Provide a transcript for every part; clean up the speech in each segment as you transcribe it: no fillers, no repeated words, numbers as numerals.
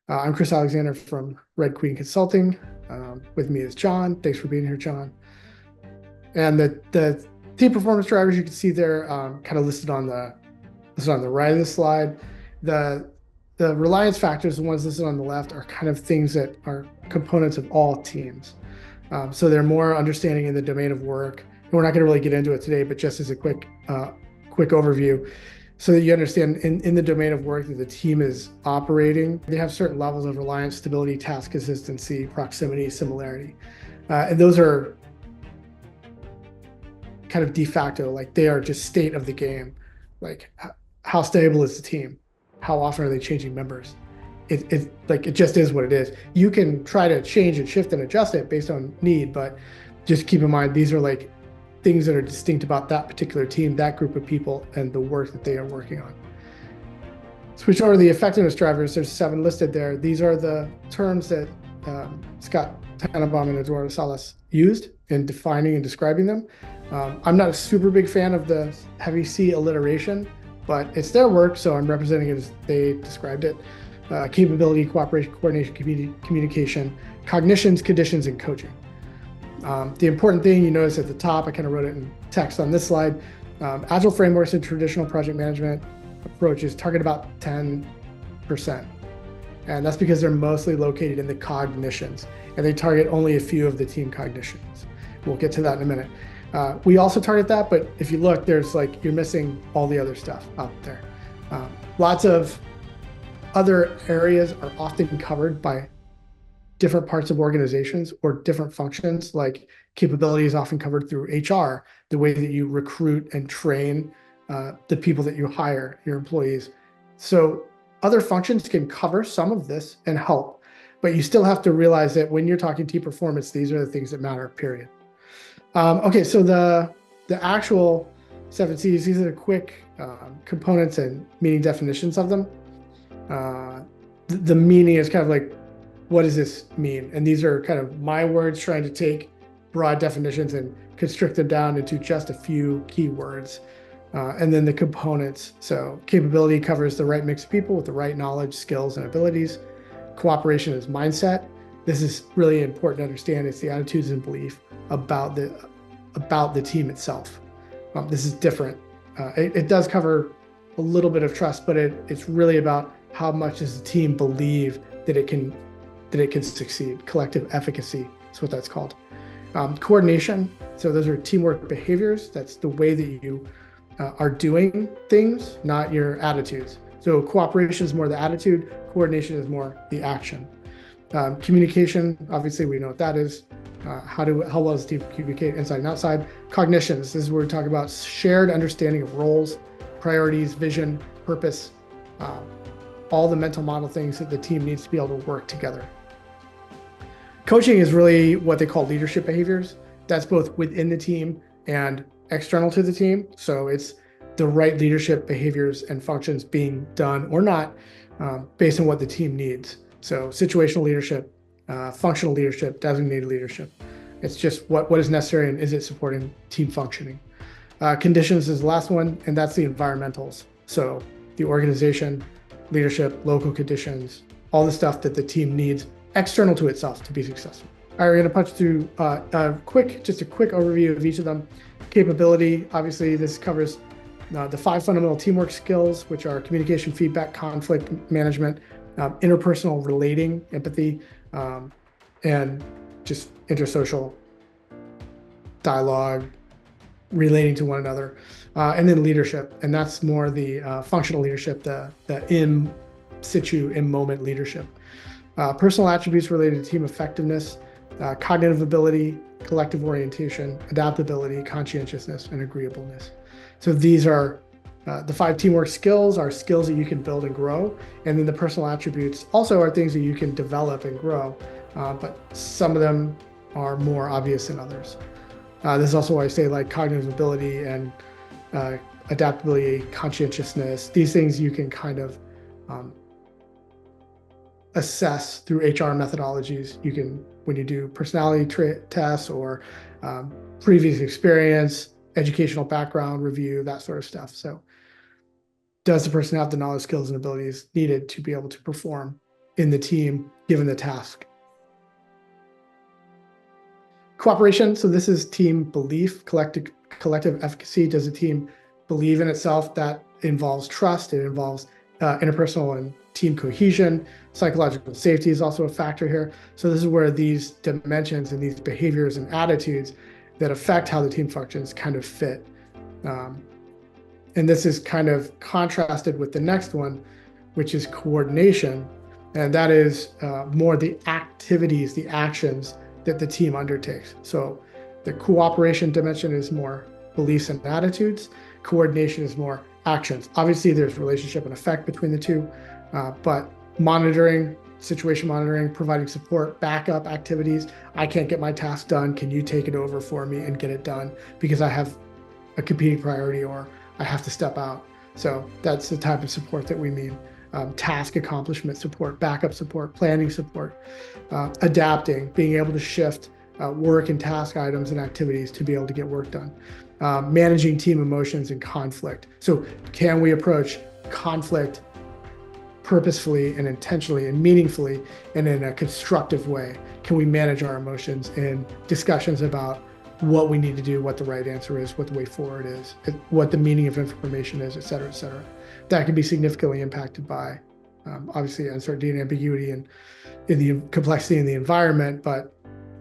I'm Chris Alexander from Red Queen Consulting. With me is John. Thanks for being here, John. And the team performance drivers you can see there, kind of listed on the right of the slide. The reliance factors, the ones listed on the left, are kind of things that are components of all teams. So they're more understanding in the domain of work. And we're not going to really get into it today, but just as a quick overview, so that you understand in the domain of work that the team is operating, they have certain levels of reliance, stability, task consistency, proximity, similarity. And those are kind of de facto, like they are just state of the game. Like how stable is the team? How often are they changing members? It just is what it is. You can try to change and shift and adjust it based on need, but just keep in mind, these are like things that are distinct about that particular team, that group of people, and the work that they are working on. Switch over to the effectiveness drivers. There's 7 listed there. These are the terms that Scott Tannenbaum and Eduardo Salas used in defining and describing them. I'm not a super big fan of the heavy C alliteration, but it's their work, so I'm representing it as they described it. Capability, cooperation, coordination, communication, cognitions, conditions, and coaching. The important thing you notice at the top, I kind of wrote it in text on this slide, agile frameworks and traditional project management approaches target about 10%. And that's because they're mostly located in the cognitions, and they target only a few of the team cognitions. We'll get to that in a minute. We also target that, but if you look, there's like, you're missing all the other stuff out there. Lots of other areas are often covered by different parts of organizations or different functions. Like capability is often covered through HR, the way that you recruit and train the people that you hire, your employees. So other functions can cover some of this and help, but you still have to realize that when you're talking team performance, these are the things that matter, period. Okay, so the actual 7 C's, these are the quick components and meaning definitions of them. The meaning is kind of like, what does this mean? And these are kind of my words trying to take broad definitions and constrict them down into just a few key words. And then the components. So capability covers the right mix of people with the right knowledge, skills, and abilities. Cooperation is mindset. This is really important to understand. It's the attitudes and belief about the team itself. This is different. It does cover a little bit of trust, but it's really about how much does the team believe that it can succeed. Collective efficacy is what that's called. Coordination. So those are teamwork behaviors. That's the way that you are doing things, not your attitudes. So cooperation is more the attitude. Coordination is more the action. Communication, obviously we know what that is. How well does the team communicate inside and outside? Cognitions. This is where we talk about shared understanding of roles, priorities, vision, purpose, all the mental model things that the team needs to be able to work together. Coaching is really what they call leadership behaviors. That's both within the team and external to the team. So it's the right leadership behaviors and functions being done or not based on what the team needs. So situational leadership, functional leadership, designated leadership. It's just what is necessary and is it supporting team functioning. Conditions is the last one, and that's the environmentals. So the organization, leadership, local conditions, all the stuff that the team needs external to itself to be successful. All right, we're going to punch through just a quick overview of each of them. Capability, obviously, this covers the 5 fundamental teamwork skills, which are communication, feedback, conflict management, interpersonal relating, empathy, and just intersocial dialogue, relating to one another, and then leadership. And that's more the functional leadership, the in situ, in moment leadership. Personal attributes related to team effectiveness, cognitive ability, collective orientation, adaptability, conscientiousness, and agreeableness. So these are the 5 teamwork skills are skills that you can build and grow. And then the personal attributes also are things that you can develop and grow, but some of them are more obvious than others. This is also why I say like cognitive ability and adaptability, conscientiousness. These things you can kind of assess through HR methodologies. You can, when you do personality tests or previous experience, educational background review, that sort of stuff. So does the person have the knowledge, skills, and abilities needed to be able to perform in the team given the task. Cooperation, so this is team belief, collective efficacy. Does a team believe in itself? That involves trust. It involves interpersonal and team cohesion. Psychological safety is also a factor here. So this is where these dimensions and these behaviors and attitudes that affect how the team functions kind of fit. And this is kind of contrasted with the next one, which is coordination. And that is more the activities, the actions that the team undertakes. So the cooperation dimension is more beliefs and attitudes. Coordination is more actions. Obviously, there's relationship and effect between the two, but monitoring, situation monitoring, providing support, backup activities. I can't get my task done. Can you take it over for me and get it done because I have a competing priority or I have to step out? So that's the type of support that we mean. Task accomplishment support, backup support, planning support, adapting, being able to shift work and task items and activities to be able to get work done. Managing team emotions and conflict. So can we approach conflict purposefully and intentionally and meaningfully and in a constructive way? Can we manage our emotions in discussions about what we need to do, what the right answer is, what the way forward is, what the meaning of information is, et cetera, et cetera. That can be significantly impacted by, obviously, uncertainty and ambiguity and in the complexity in the environment, but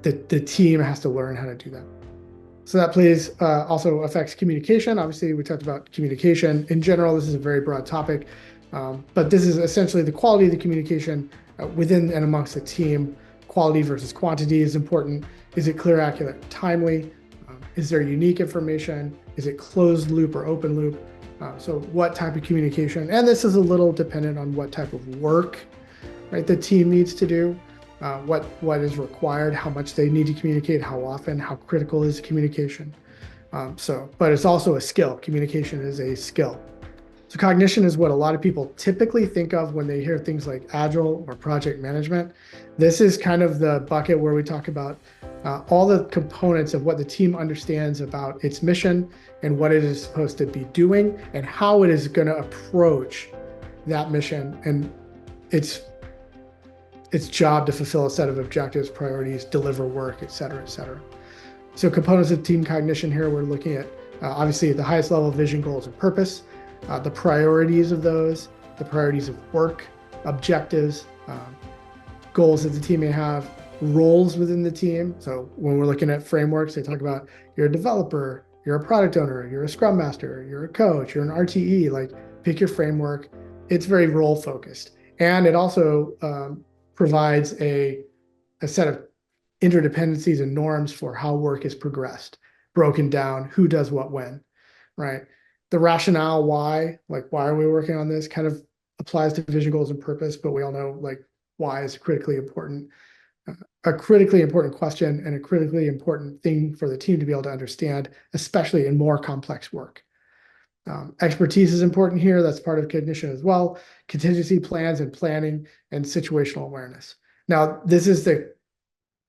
the team has to learn how to do that. So that plays also affects communication. Obviously, we talked about communication. In general, this is a very broad topic, but this is essentially the quality of the communication within and amongst the team. Quality versus quantity is important. Is it clear, accurate, timely? Is there unique information? Is it closed loop or open loop? So what type of communication? And this is a little dependent on what type of work, right, the team needs to do, what is required, how much they need to communicate, how often, how critical is communication. But it's also a skill. Communication is a skill. So cognition is what a lot of people typically think of when they hear things like agile or project management. This is kind of the bucket where we talk about all the components of what the team understands about its mission and what it is supposed to be doing and how it is going to approach that mission and its job to fulfill a set of objectives, priorities, deliver work, et cetera, et cetera. So components of team cognition here, we're looking at obviously at the highest level, vision, goals, and purpose, the priorities of those, the priorities of work, objectives, goals that the team may have, roles within the team. So when we're looking at frameworks, they talk about you're a developer, you're a product owner, you're a scrum master, you're a coach, you're an RTE, like pick your framework. It's very role focused. And it also provides a set of interdependencies and norms for how work is progressed, broken down, who does what when, right? The rationale why, like why are we working on this, kind of applies to vision, goals, and purpose, but we all know like why is critically important. A critically important question and a critically important thing for the team to be able to understand, especially in more complex work. Expertise is important here. That's part of cognition as well. Contingency plans and planning and situational awareness. Now, this is the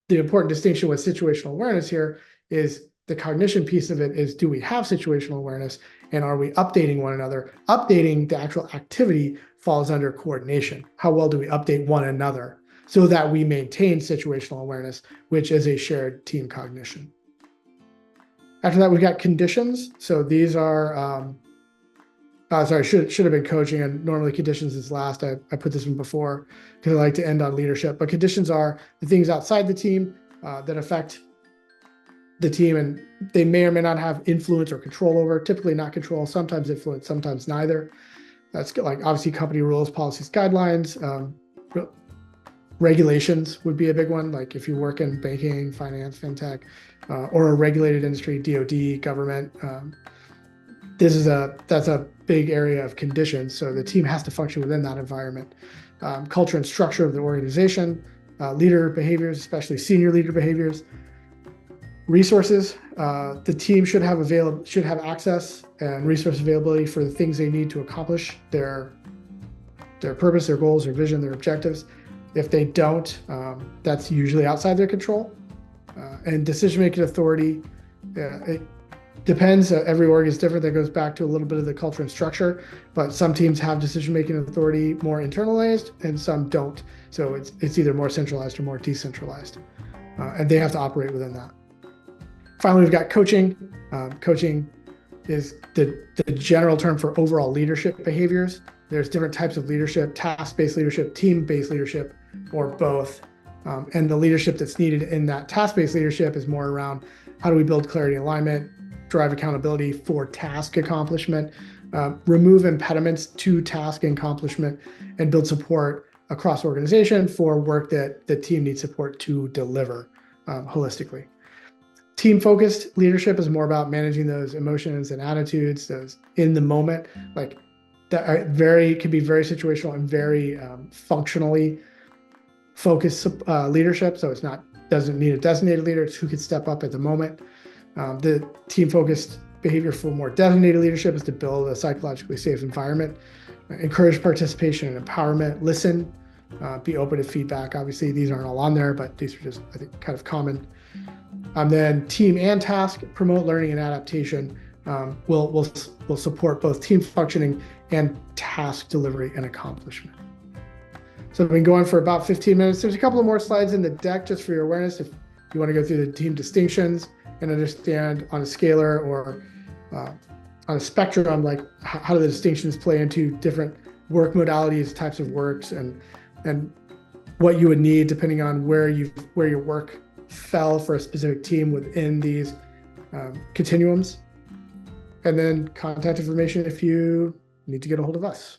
important distinction with situational awareness here is the cognition piece of it is, do we have situational awareness and are we updating one another? Updating the actual activity falls under coordination. How well do we update one another so that we maintain situational awareness, which is a shared team cognition. After that, we've got conditions. So these are, should have been coaching, and normally conditions is last. I put this one before because I like to end on leadership, but conditions are the things outside the team that affect the team, and they may or may not have influence or control over, typically not control, sometimes influence, sometimes neither. That's like obviously company rules, policies, guidelines. Regulations would be a big one, like if you work in banking, finance, fintech, or a regulated industry, DoD, government. That's a big area of conditions. So the team has to function within that environment. Culture and structure of the organization, leader behaviors, especially senior leader behaviors. Resources, the team should have access and resource availability for the things they need to accomplish their purpose, their goals, their vision, their objectives. If they don't, that's usually outside their control. And decision-making authority, Depends. Every org is different. That goes back to a little bit of the culture and structure, but some teams have decision-making authority more internalized and some don't. So it's either more centralized or more decentralized, and they have to operate within that. Finally, we've got coaching. Coaching is the general term for overall leadership behaviors. There's different types of leadership: task-based leadership, team-based leadership, or both. And the leadership that's needed in that task-based leadership is more around how do we build clarity and alignment, drive accountability for task accomplishment, remove impediments to task accomplishment, and build support across organization for work that the team needs support to deliver holistically. Team-focused leadership is more about managing those emotions and attitudes, those in the moment, like that are can be very situational and very functionally focused leadership. So doesn't need a designated leader. It's who can step up at the moment. The team-focused behavior for more designated leadership is to build a psychologically safe environment, encourage participation and empowerment, listen, be open to feedback. Obviously, these aren't all on there, but these are just, I think, kind of common. Then team and task, promote learning and adaptation. Will support both team functioning and task delivery and accomplishment. So I've been going for about 15 minutes. There's a couple of more slides in the deck just for your awareness if you want to go through the team distinctions and understand on a scalar or on a spectrum, like how do the distinctions play into different work modalities, types of works, and what you would need depending on where your work fell for a specific team within these continuums. And then contact information if you need to get a hold of us.